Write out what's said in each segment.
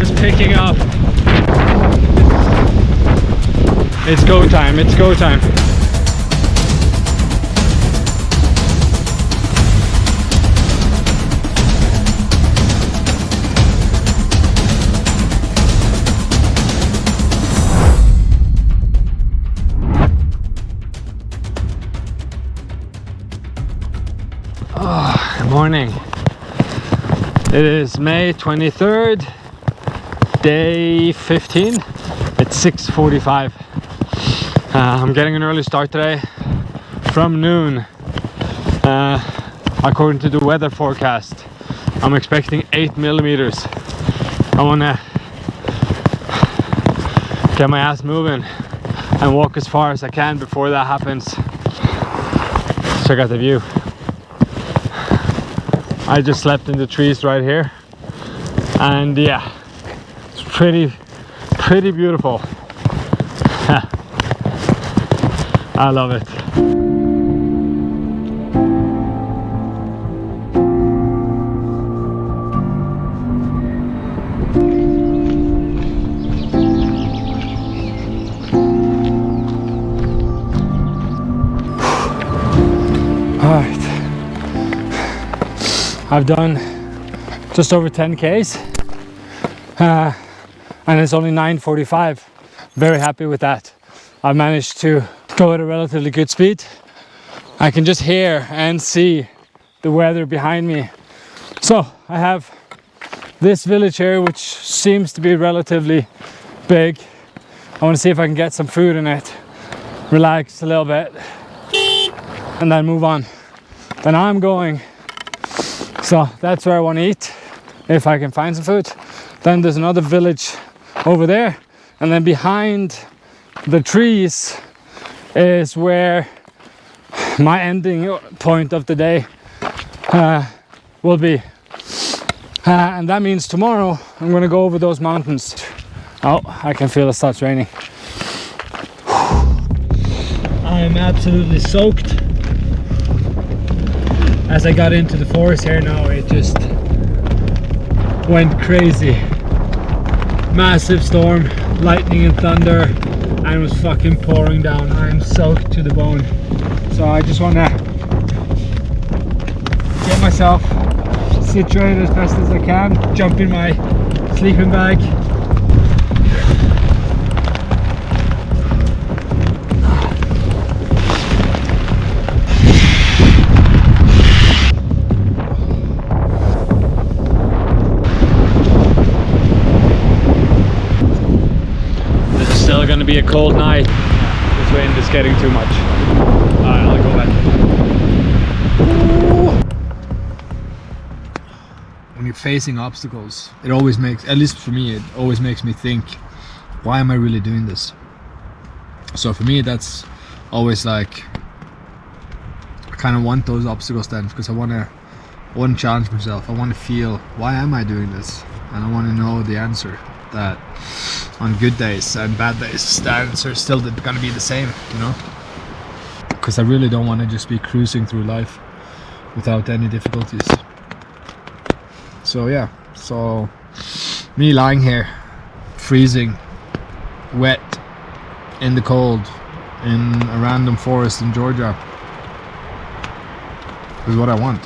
thunderstorms picking up. It's go time, it's go time. Good morning. It is May 23rd, day 15. It's 6:45. I'm getting an early start today from noon. According to the weather forecast, I'm expecting 8 millimeters. I want to get my ass moving and walk as far as I can before that happens. Check out the view. I just slept in the trees right here, and yeah, it's pretty beautiful. I love it. All right. I've done just over 10 Ks and it's only 9:45. Very happy with that. I've managed to go at a relatively good speed. I can just hear and see the weather behind me. So I have this village here, which seems to be relatively big. I want to see if I can get some food in it, relax a little bit, and then move on. Then I'm going. So that's where I want to eat, if I can find some food. Then there's another village over there, and then behind the trees is where my ending point of the day will be. And that means tomorrow I'm going to go over those mountains. Oh, I can feel it starts raining. I'm absolutely soaked. As I got into the forest here now, it just went crazy. Massive storm, lightning and thunder, and it was fucking pouring down. I'm soaked to the bone. So I just want to get myself situated as best as I can, jump in my sleeping bag. Going to be a cold night. This wind is getting too much. Alright, I'll go back. When you're facing obstacles, it always makes, at least for me, it always makes me think, why am I really doing this? So for me, that's always like, I kind of want those obstacles then, because I want to challenge myself. I want to feel, why am I doing this? And I want to know the answer. That on good days and bad days, the answer is still gonna be the same, you know? Because I really don't want to just be cruising through life without any difficulties. So yeah, so me lying here, freezing, wet, in the cold, in a random forest in Georgia, is what I want.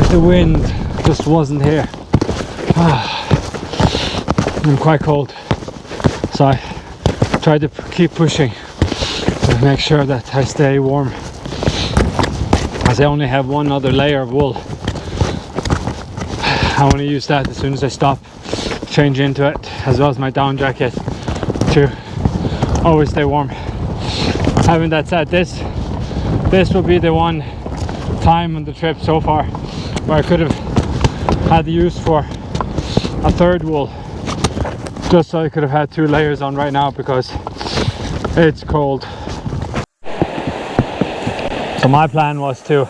The wind just wasn't here. I'm quite cold, so I tried to keep pushing. to make sure that I stay warm, as I only have one other layer of wool. I want to use that as soon as I stop, change into it, as well as my down jacket, to always stay warm. Having that said, this will be the one time on the trip so far where I could have had the use for a third wool, just so I could have had 2 layers on right now, because it's cold. So my plan was to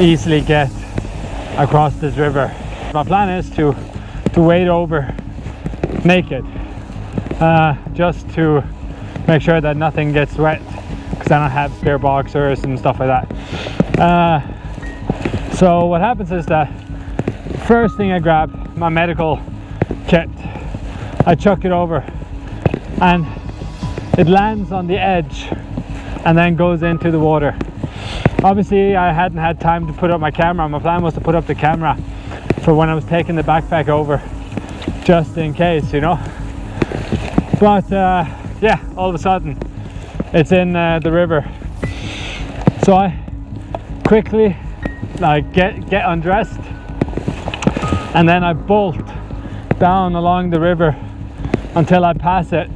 easily get across this river. My plan is to wade over naked, just to make sure that nothing gets wet, because I don't have spare boxers and stuff like that. So what happens is that first thing I grab my medical kit, I chuck it over, and it lands on the edge and then goes into the water. Obviously I hadn't had time to put up my camera. My plan was to put up the camera for when I was taking the backpack over, just in case, you know. But yeah, all of a sudden it's in the river. So I quickly get undressed, and then I bolt down along the river until I pass it,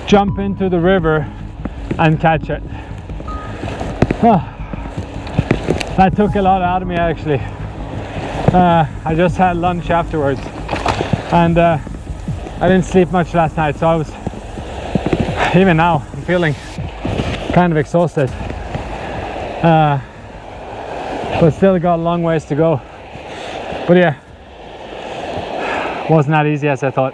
jump into the river and catch it. That took a lot out of me, actually. I just had lunch afterwards, and I didn't sleep much last night, so I was, even now I'm feeling kind of exhausted, but still got a long ways to go. But yeah, wasn't that easy as I thought.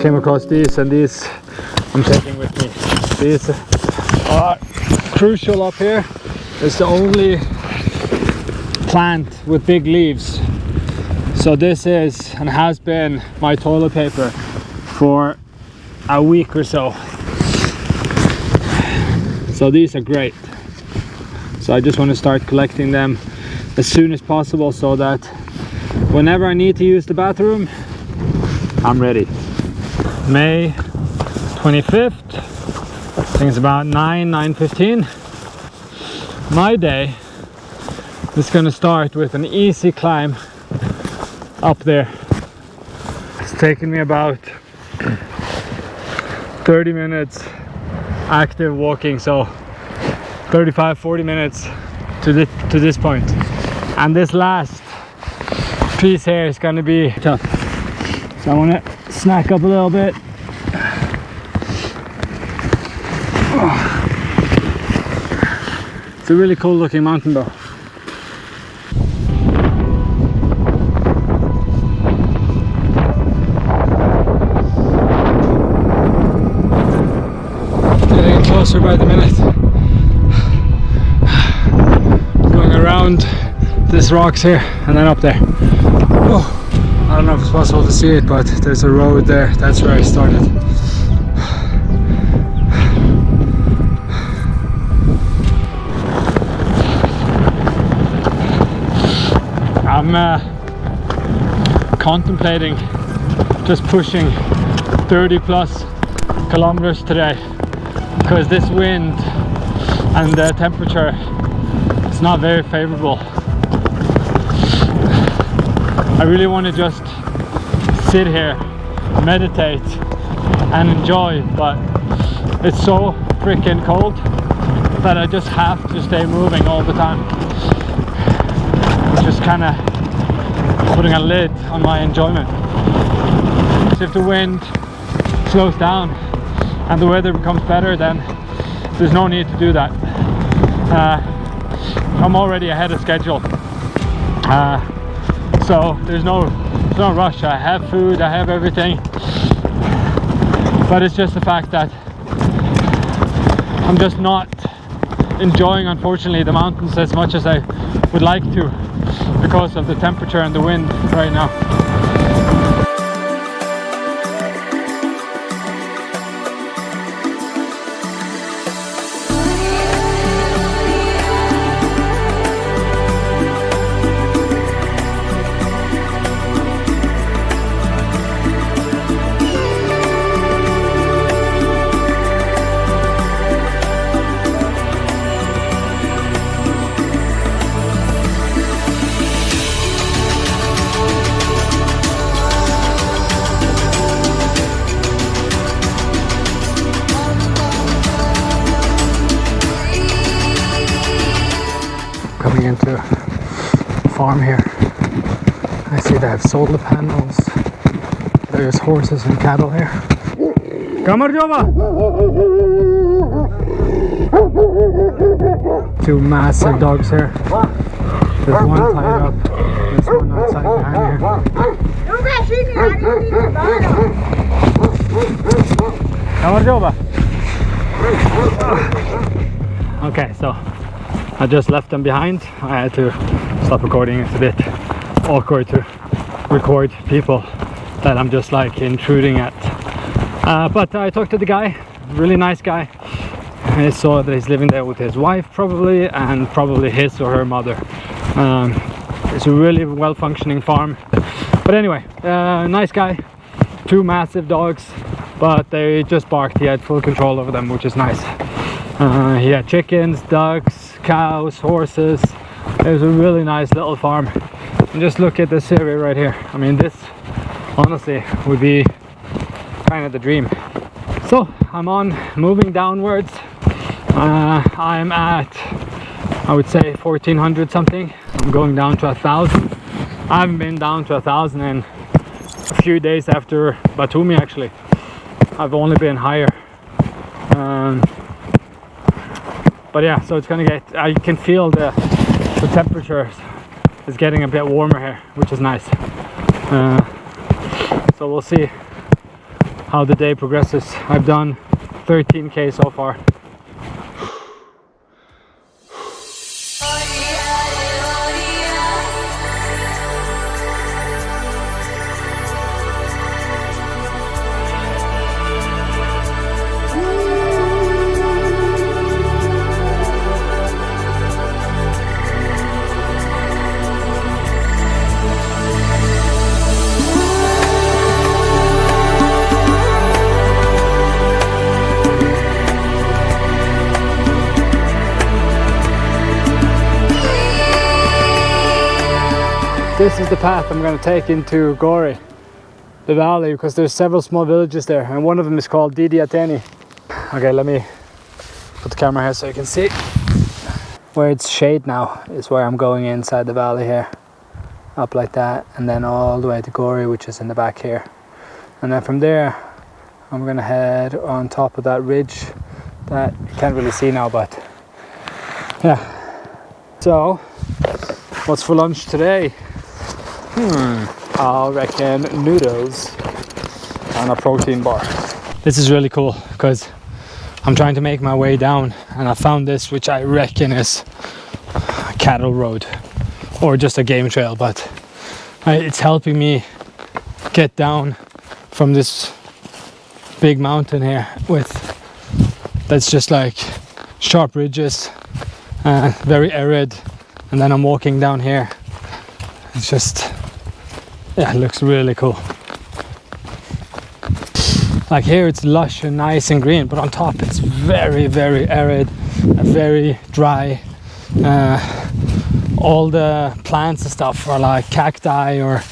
Came across these, and these I'm taking with me. These are crucial up here. It's the only plant with big leaves. So this is and has been my toilet paper for a week or so. So these are great. So I just want to start collecting them as soon as possible, so that whenever I need to use the bathroom, I'm ready. May 25th, I think it's about 9:15. My day is going to start with an easy climb up there. It's taken me about 30 minutes active walking, so 35-40 minutes to this point. And this last piece here is going to be tough. So I want to snack up a little bit. It's a really cool looking mountain though. Getting closer by the minute. Going around this rocks here and then up there. Oh. I don't know if it's possible to see it, but there's a road there. That's where I started. I'm contemplating just pushing 30 plus kilometers today, because this wind and the temperature is not very favorable. I really want to just sit here, meditate and enjoy, but it's so freaking cold that I just have to stay moving all the time, which is kind of putting a lid on my enjoyment. So if the wind slows down and the weather becomes better, then there's no need to do that. I'm already ahead of schedule, so there's no rush. I have food, I have everything, but it's just the fact that I'm just not enjoying, unfortunately, the mountains as much as I would like to because of the temperature and the wind right now. Coming into a farm here. I see they have solar panels. There's horses and cattle here. Two massive dogs here. There's one tied up. There's one outside behind here. Okay, so I just left them behind. I had to stop recording. It's a bit awkward to record people that I'm just like intruding at. But I talked to the guy, really nice guy. I saw that he's living there with his wife probably, and probably his or her mother. It's a really well-functioning farm. But anyway, nice guy. Two massive dogs, but they just barked. He had full control over them, which is nice. He had chickens, ducks, cows, horses. It was a really nice little farm. And just look at this area right here. I mean, this honestly would be kind of the dream. So I'm on moving downwards. I'm at, I would say, 1400 something. I'm going down to 1000. I haven't been down to 1000 in a few days after Batumi actually. I've only been higher. But yeah, so it's gonna get, I can feel the temperature is getting a bit warmer here, which is nice. So we'll see how the day progresses. I've done 13k so far. This is the path I'm going to take into Gori, the valley, because there's several small villages there, and one of them is called Triatleti. Okay, let me put the camera here so you can see. Where it's shade now is where I'm going inside the valley here, up like that, and then all the way to Gori, which is in the back here. And then from there, I'm going to head on top of that ridge that you can't really see now, but yeah. So, what's for lunch today? I reckon noodles and a protein bar. This is really cool because I'm trying to make my way down, and I found this, which I reckon is a cattle road or just a game trail, but it's helping me get down from this big mountain here that's just like sharp ridges, very arid, and then I'm walking down here. It's just, yeah, it looks really cool. Like here it's lush and nice and green, but on top it's very, very arid, very dry. All the plants and stuff are like cacti or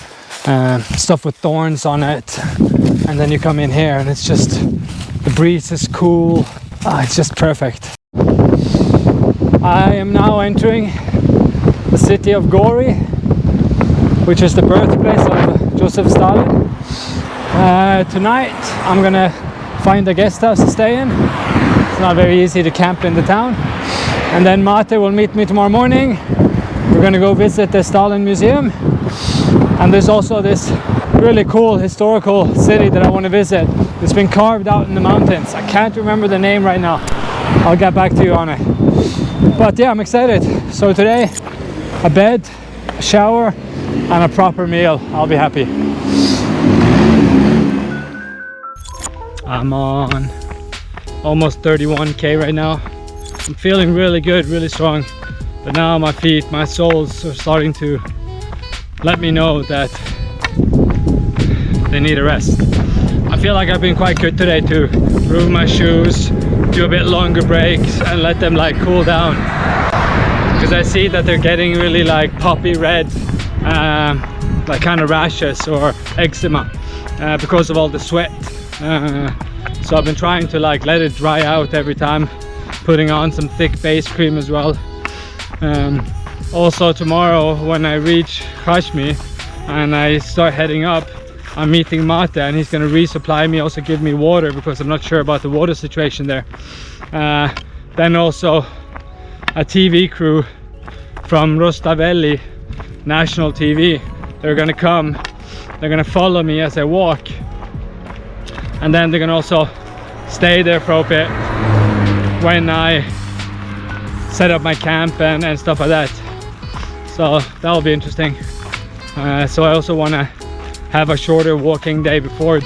stuff with thorns on it. And then you come in here and it's just, the breeze is cool. It's just perfect. I am now entering the city of Gori. which is the birthplace of Joseph Stalin. Tonight I'm gonna find a guest house to stay in. It's not very easy to camp in the town. And then Mate will meet me tomorrow morning. We're gonna go visit the Stalin Museum. And there's also this really cool historical city that I want to visit. It's been carved out in the mountains. I can't remember the name right now. I'll get back to you on it. But yeah, I'm excited. So today, a bed, a shower, and a proper meal. I'll be happy. I'm on almost 31k right now. I'm feeling really good, really strong. But now my feet, my soles are starting to let me know that they need a rest. I feel like I've been quite good today to remove my shoes, do a bit longer breaks and let them like cool down. Because I see that they're getting really like poppy red, like kind of rashes or eczema because of all the sweat. So I've been trying to like let it dry out every time, putting on some thick face cream as well. Also tomorrow when I reach Kashmir and I start heading up, I'm meeting Mate and he's going to resupply me, also give me water because I'm not sure about the water situation there. Then also a TV crew from Rustaveli national TV, they're going to come, they're going to follow me as I walk, and then they're going to also stay there for a bit when I set up my camp and stuff like that. So that'll be interesting. So I also want to have a shorter walking day before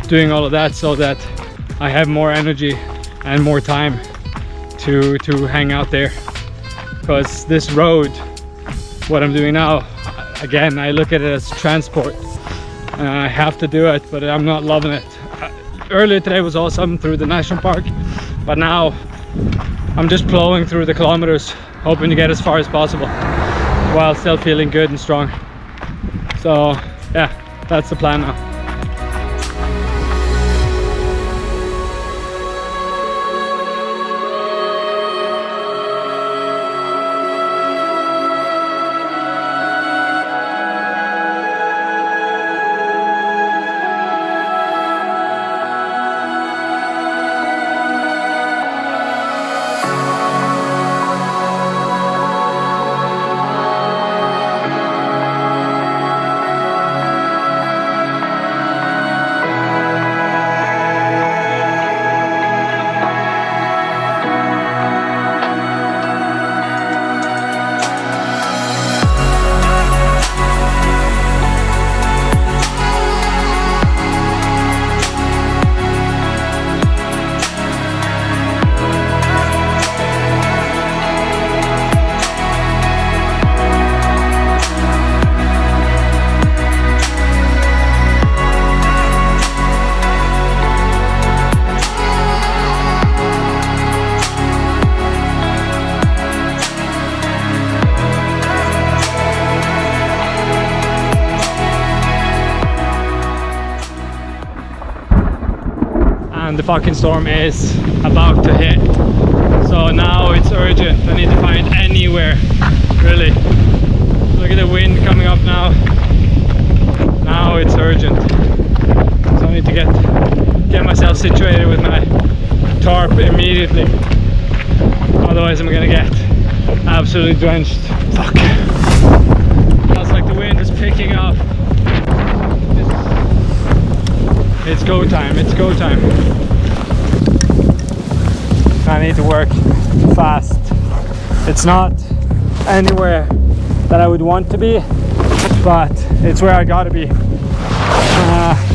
doing all of that so that I have more energy and more time to hang out there. Because this road, what I'm doing now, again, I look at it as transport. I have to do it, but I'm not loving it. Earlier today was awesome through the national park, but now I'm just plowing through the kilometers, hoping to get as far as possible while still feeling good and strong. So yeah, that's the plan now. And the fucking storm is about to hit, so now it's urgent. I need to find anywhere, really. Look at the wind coming up now. Now it's urgent, so I need to get myself situated with my tarp immediately, otherwise I'm gonna get absolutely drenched. Fuck. Feels like the wind is picking up. It's go time, it's go time. I need to work fast. It's not anywhere that I would want to be, but it's where I gotta be,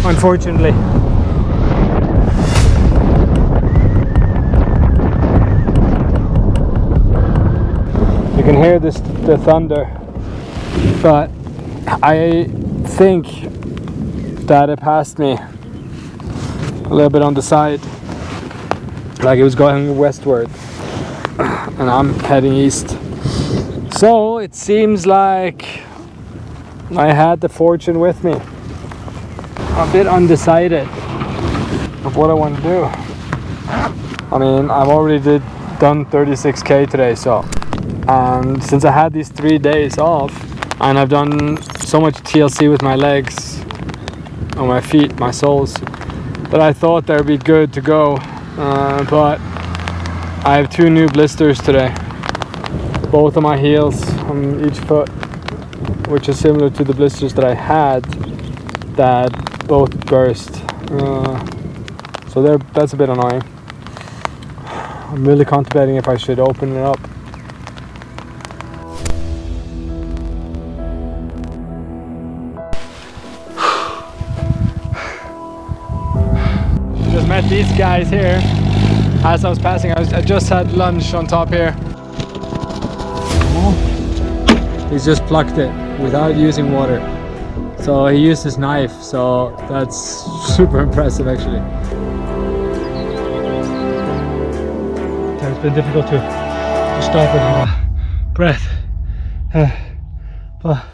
unfortunately. You can hear the thunder, but I think that it passed me a little bit on the side, like it was going westward, and I'm heading east. So it seems like I had the fortune with me. I'm a bit undecided of what I want to do. I mean, I've already done 36k today, so and since I had these 3 days off, And I've done so much TLC with my legs, or my feet, my soles, that I thought they'd be good to go. But I have 2 new blisters today. Both of my heels on each foot, which is similar to the blisters that I had that both burst. So that's a bit annoying. I'm really contemplating if I should open it up. Just met these guys here as I was passing. I just had lunch on top here. He's just plucked it without using water. So he used his knife, so that's super impressive actually. It's been difficult to stop it. Breath. But